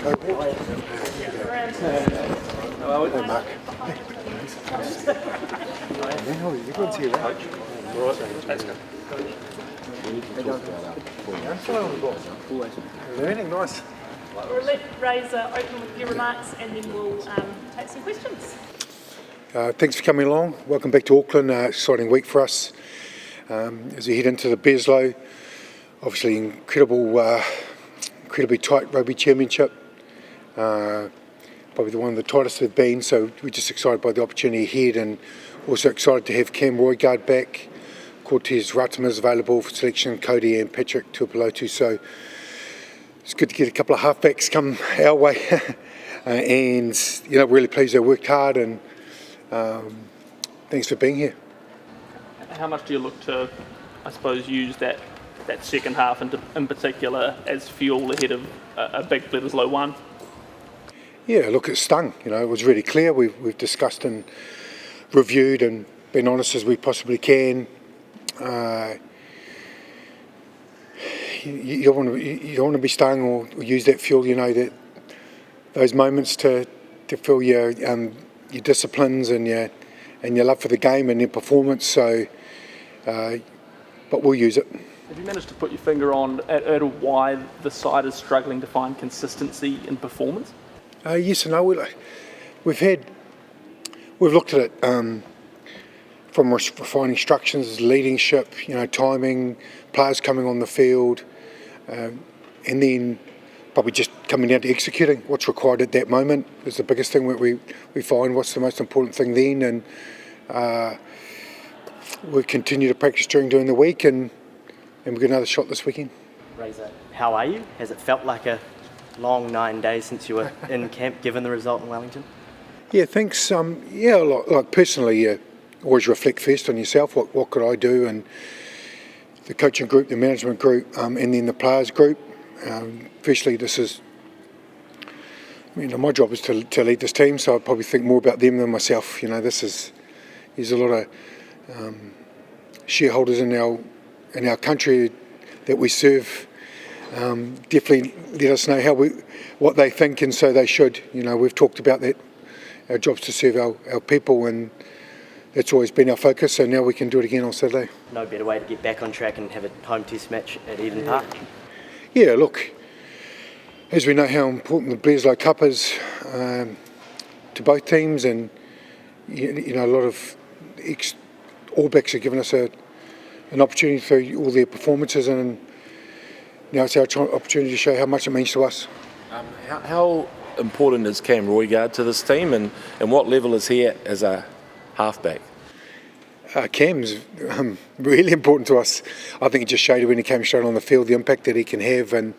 Mark. Everyone's here, right? Let's go. Learning, nice. We'll let Razor open with a few remarks and then we'll take some questions. Thanks for coming along. Welcome back to Auckland. Exciting week for us as we head into the Bearslow. Obviously, incredibly tight rugby championship. Probably one of the tightest they've been. So we're just excited by the opportunity ahead, and also excited to have Cam Roigard back. Cortez Ratama is available for selection. Cody and Patrick Tuipulotu. So it's good to get a couple of halfbacks come our way, and really pleased they worked hard, and thanks for being here. How much do you look to, I suppose, use that second half in particular as fuel ahead of a big Bledisloe 1? Yeah, look, it stung. It was really clear. We've discussed and reviewed and been honest as we possibly can. You don't want to be stung or use that fuel. That those moments to feel your disciplines and your love for the game and your performance. So, but we'll use it. Have you managed to put your finger on at why the side is struggling to find consistency in performance? Yes and no. We've looked at it from refining instructions, leadership, timing, players coming on the field, and then probably just coming down to executing what's required at that moment is the biggest thing that we find. What's the most important thing then, and we'll continue to practice during the week, and we've got another shot this weekend. Razor, how are you? Has it felt like a long 9 days since you were in camp, given the result in Wellington? Yeah, thanks. Like personally, you always reflect first on yourself. What could I do? And the coaching group, the management group, and then the players group. Firstly, this is, my job is to lead this team, so I probably think more about them than myself. There's a lot of shareholders in our country that we serve. Definitely let us know what they think, and so they should. We've talked about that. Our job's to serve our people, and that's always been our focus, so now we can do it again on Saturday. No better way to get back on track and have a home test match at Eden Park? Yeah, look, as we know how important the Bledisloe Cup is to both teams, and a lot of All Blacks have given us an opportunity through all their performances, and now it's our opportunity to show how much it means to us. How important is Cam Roigard to this team, and what level is he at as a halfback? Cam's really important to us. I think he just showed when he came straight on the field the impact that he can have, and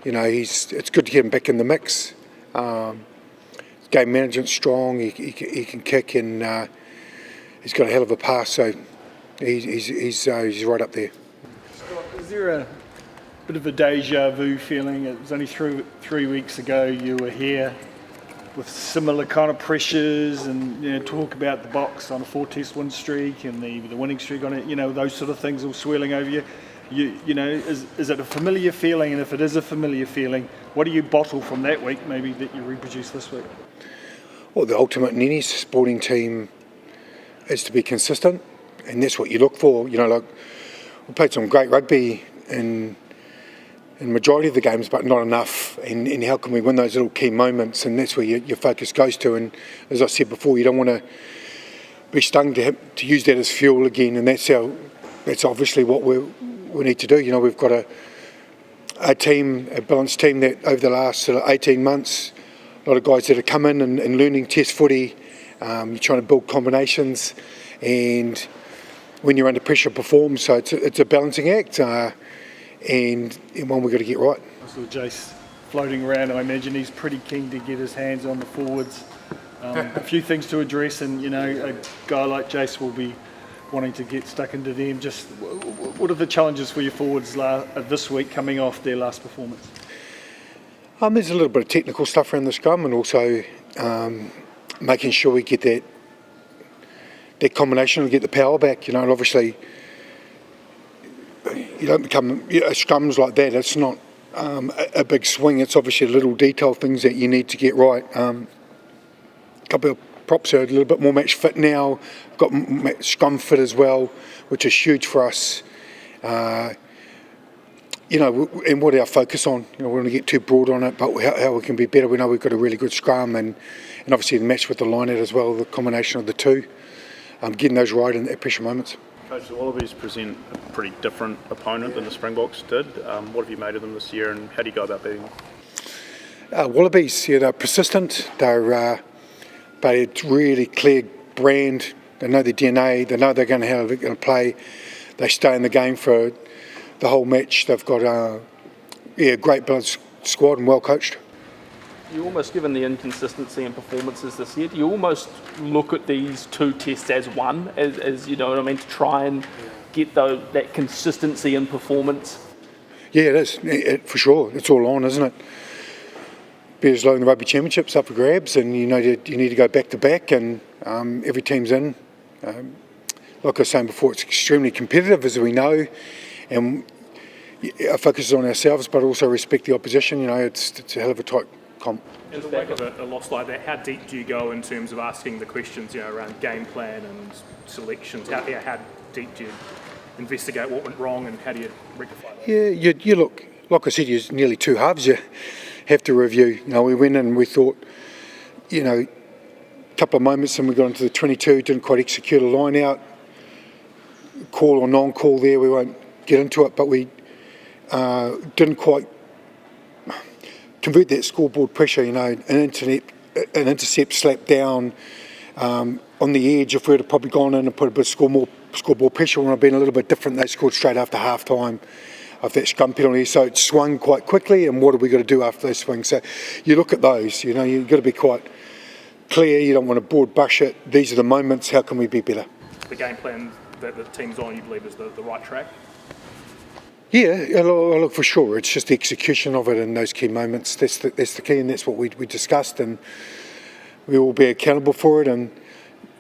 it's good to get him back in the mix. Game management's strong. He can kick, and he's got a hell of a pass. So he's right up there. Is there a bit of a deja vu feeling? It was only three weeks ago you were here with similar kind of pressures, and talk about the Box on a 4-test win streak and the winning streak on it. Those sort of things all swirling over you. Is it a familiar feeling? And if it is a familiar feeling, what do you bottle from that week, maybe that you reproduce this week? Well, the ultimate in any sporting team is to be consistent, and that's what you look for. We played some great rugby in majority of the games, but not enough. And how can we win those little key moments? And that's where your focus goes to. And as I said before, you don't want to be stung to use that as fuel again. And that's obviously what we need to do. We've got a balanced team that over the last sort of 18 months, a lot of guys that have come in and learning test footy. You're trying to build combinations, and when you're under pressure, perform. So it's a balancing act. And one we've got to get right. I saw Jace floating around. I imagine he's pretty keen to get his hands on the forwards. A few things to address, and a guy like Jace will be wanting to get stuck into them. Just what are the challenges for your forwards this week, coming off their last performance? There's a little bit of technical stuff around the scrum, and also making sure we get that combination and get the power back. And obviously, you don't become scrums like that. It's not a big swing. It's obviously little detail things that you need to get right. A couple of props are a little bit more match fit now. Got scrum fit as well, which is huge for us. And what our focus on. We don't want to get too broad on it, but how we can be better. We know we've got a really good scrum, and obviously the match with the line out as well, the combination of the two, getting those right in pressure moments. Coach, the Wallabies present a pretty different opponent than the Springboks did. What have you made of them this year, and how do you go about beating them? Wallabies, they're persistent. They're a really clear brand. They know their DNA. They know they're going to play. They stay in the game for the whole match. They've got a great balanced squad and well coached. You almost, given the inconsistency in performances this year, do you almost look at these two tests as one, as you know what I mean, to try and get that consistency in performance? Yeah, it is, for sure. It's all on, isn't it? Bears low in the Rugby Championships up for grabs, and you need to go back to back, and every team's in. Like I was saying before, it's extremely competitive, as we know, and our focus is on ourselves, but also respect the opposition. It's a hell of a tight comp. In the wake of a loss like that, how deep do you go in terms of asking the questions, around game plan and selections? How deep do you investigate what went wrong, and how do you rectify that? Yeah, you look, like I said, you're nearly two halves. You have to review. We went in and we thought, a couple of moments, and we got into the 22, didn't quite execute a line out, call or non-call there. We won't get into it, but we didn't quite convert that scoreboard pressure. An intercept slap down on the edge. If we'd have probably gone in and put a bit of scoreboard pressure, would have been a little bit different. They scored straight after half time of that scrum penalty, so it swung quite quickly. And what have we got to do after those swings? So you look at those. You've got to be quite clear. You don't want to broad brush it. These are the moments. How can we be better? The game plan that the team's on, you believe, is the right track? Yeah, I look for sure. It's just the execution of it in those key moments. That's the key, and that's what we discussed, and we will be accountable for it. And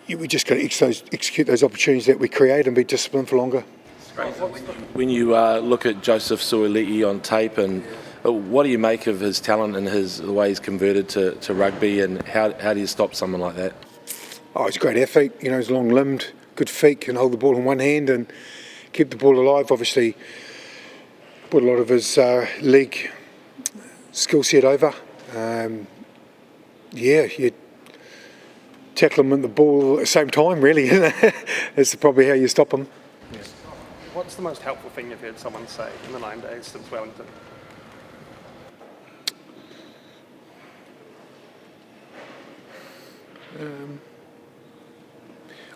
we just got to execute those opportunities that we create and be disciplined for longer. When you look at Joseph Suoliti on tape, and what do you make of his talent and the way he's converted to rugby, and how do you stop someone like that? Oh, he's a great athlete. He's long-limbed, good feet, can hold the ball in one hand and keep the ball alive. Obviously, put a lot of his league skill set over. You tackle him with the ball at the same time, really. That's probably how you stop him. Yes. What's the most helpful thing you've heard someone say in the 9 days since Wellington?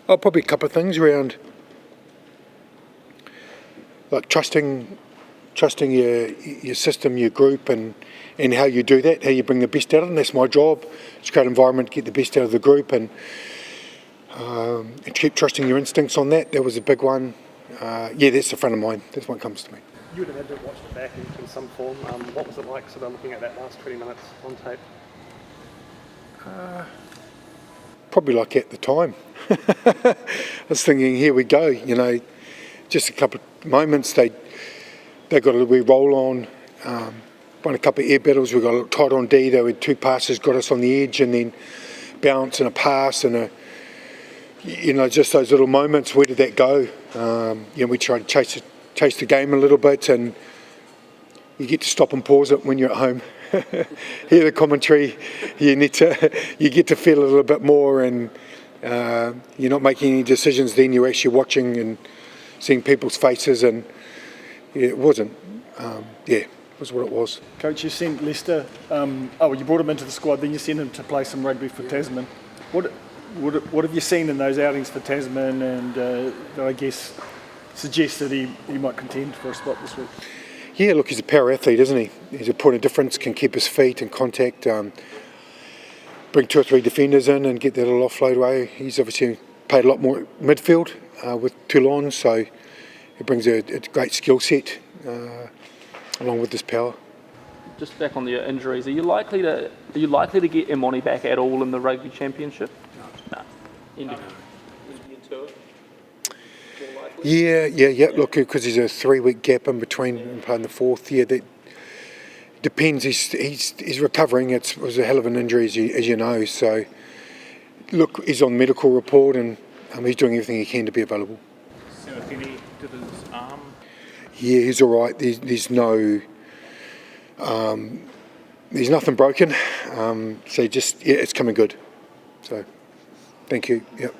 Probably a couple of things around, like trusting your system, your group, and how you do that, how you bring the best out of it. And that's my job. It's a great environment to get the best out of the group, and keep trusting your instincts on that. That was a big one. That's a friend of mine. That's what comes to me. You would have had to watch it back in some form. What was it like sort of looking at that last 20 minutes on tape? Probably like at the time. I was thinking, here we go, just a couple of moments. They got a wee roll on, won a couple of air battles. We got a little tight on D. They had two passes, got us on the edge, and then bounce and a pass and just those little moments. Where did that go? We tried to chase the game a little bit, and you get to stop and pause it when you're at home. Hear the commentary. You get to feel a little bit more, and you're not making any decisions. Then you're actually watching and seeing people's faces, and it wasn't. It was what it was. Coach, you sent Lester. You brought him into the squad. Then you sent him to play some rugby for Tasman. What have you seen in those outings for Tasman, and that I guess suggests that he might contend for a spot this week? Yeah, look, he's a power athlete, isn't he? He's a point of difference, can keep his feet in contact, bring 2 or 3 defenders in and get that little offload away. He's obviously played a lot more midfield with Toulon, so he brings a great skill set along with his power. Just back on the injuries, are you likely to get Imoni back at all in the Rugby Championship? No. Yeah. Look, because there's a 3-week gap in between and playing the fourth. Depends. He's recovering. It was a hell of an injury, as you know. So, look, he's on medical report, and he's doing everything he can to be available. Samapeni did his arm. Yeah, he's all right. There's nothing broken. So it's coming good. So, thank you. Yep.